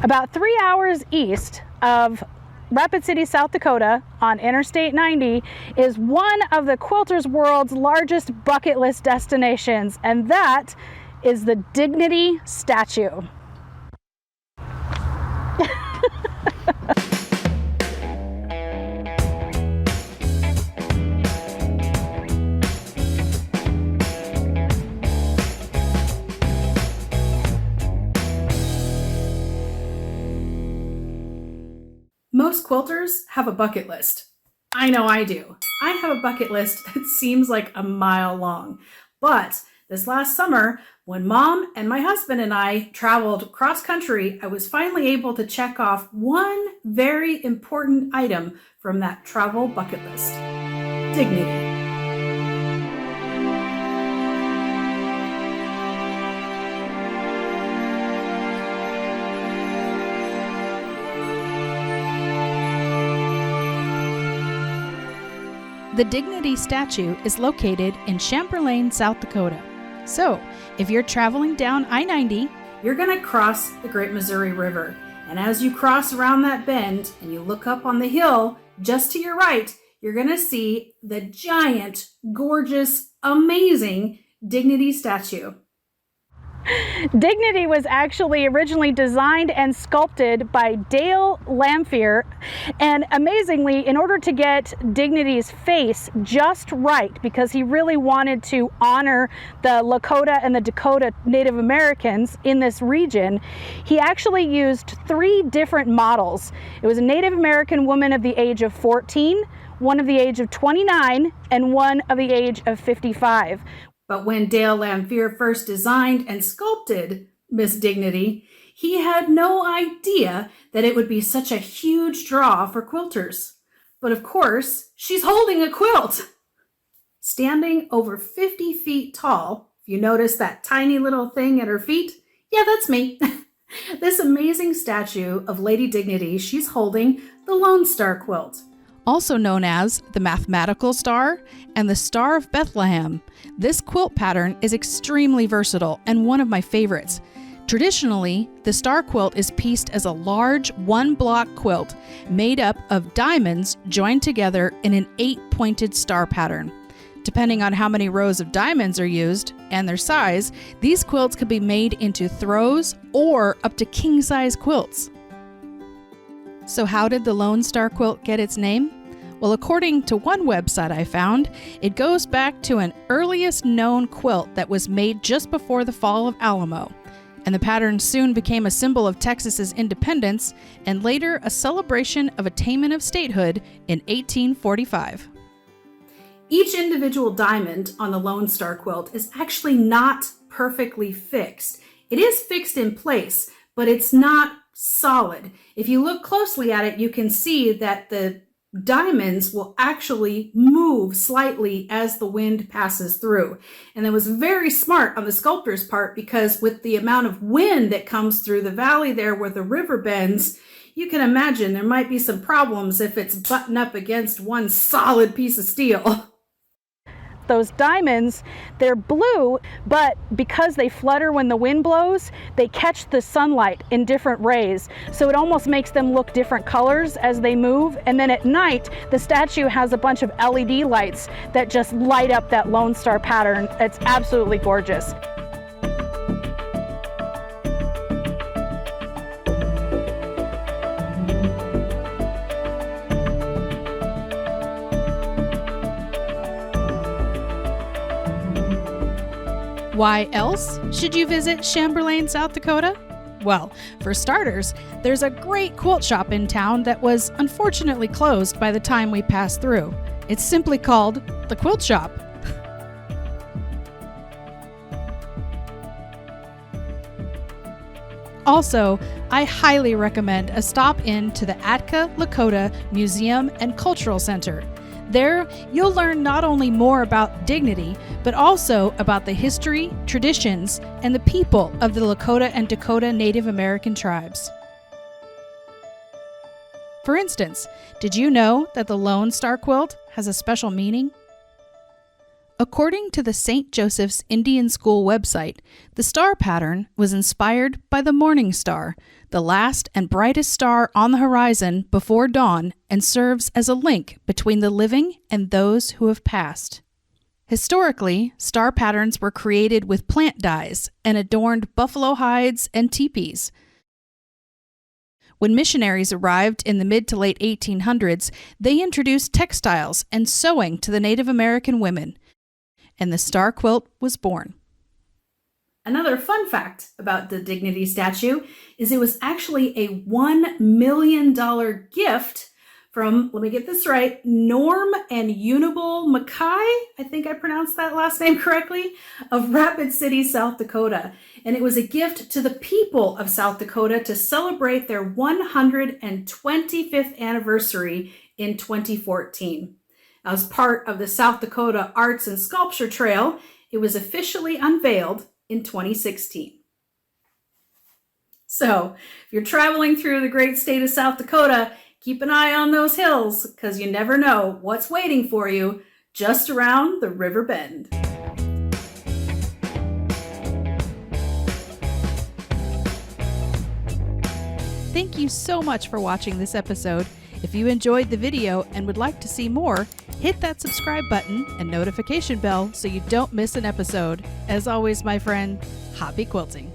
About 3 hours east of Rapid City, South Dakota on Interstate 90 is one of the Quilters World's largest bucket list destinations, and that is the Dignity statue. Most quilters have a bucket list. I know I do. I have a bucket list that seems like a mile long. But this last summer, when Mom and my husband and I traveled cross country, I was finally able to check off one very important item from that travel bucket list: dignity. The Dignity statue is located in Chamberlain, South Dakota. So, if you're traveling down I-90, you're going to cross the Great Missouri River. And as you cross around that bend and you look up on the hill just to your right, you're going to see the giant, gorgeous, amazing Dignity statue. Dignity was actually originally designed and sculpted by Dale Lamphere, and amazingly, in order to get Dignity's face just right, because he really wanted to honor the Lakota and the Dakota Native Americans in this region, he actually used 3 different models. It was a Native American woman of the age of 14, one of the age of 29, and one of the age of 55. But when Dale Lamphere first designed and sculpted Miss Dignity, he had no idea that it would be such a huge draw for quilters. But of course, she's holding a quilt! Standing over 50 feet tall, if you notice that tiny little thing at her feet, yeah, that's me. This amazing statue of Lady Dignity, she's holding the Lone Star quilt. Also known as the Mathematical Star and the Star of Bethlehem. This quilt pattern is extremely versatile and one of my favorites. Traditionally, the star quilt is pieced as a large one-block quilt made up of diamonds joined together in an 8-pointed star pattern. Depending on how many rows of diamonds are used and their size, these quilts could be made into throws or up to king-size quilts. So how did the Lone Star quilt get its name? Well, according to one website I found, it goes back to an earliest known quilt that was made just before the fall of Alamo. And the pattern soon became a symbol of Texas's independence and later a celebration of attainment of statehood in 1845. Each individual diamond on the Lone Star quilt is actually not perfectly fixed. It is fixed in place, but it's not solid. If you look closely at it, you can see that the diamonds will actually move slightly as the wind passes through. And that was very smart on the sculptor's part, because with the amount of wind that comes through the valley there where the river bends, you can imagine there might be some problems if it's buttoned up against one solid piece of steel. Those diamonds, they're blue, but because they flutter when the wind blows, they catch the sunlight in different rays. So it almost makes them look different colors as they move. And then at night, the statue has a bunch of LED lights that just light up that Lone Star pattern. It's absolutely gorgeous. Why else should you visit Chamberlain, South Dakota? Well, for starters, there's a great quilt shop in town that was unfortunately closed by the time we passed through. It's simply called the Quilt Shop. Also, I highly recommend a stop in to the Atka Lakota Museum and Cultural Center. There, you'll learn not only more about Dignity, but also about the history, traditions, and the people of the Lakota and Dakota Native American tribes. For instance, did you know that the Lone Star quilt has a special meaning? According to the St. Joseph's Indian School website, the star pattern was inspired by the morning star, the last and brightest star on the horizon before dawn, and serves as a link between the living and those who have passed. Historically, star patterns were created with plant dyes and adorned buffalo hides and teepees. When missionaries arrived in the mid to late 1800s, they introduced textiles and sewing to the Native American women, and the star quilt was born. Another fun fact about the Dignity statue is it was actually a $1 million gift from, let me get this right, Norm and Unable Mackay, I think I pronounced that last name correctly, of Rapid City, South Dakota. And it was a gift to the people of South Dakota to celebrate their 125th anniversary in 2014. As part of the South Dakota Arts and Sculpture Trail, it was officially unveiled in 2016. So, if you're traveling through the great state of South Dakota, keep an eye on those hills because you never know what's waiting for you just around the river bend. Thank you so much for watching this episode. If you enjoyed the video and would like to see more, hit that subscribe button and notification bell so you don't miss an episode. As always, my friend, happy quilting.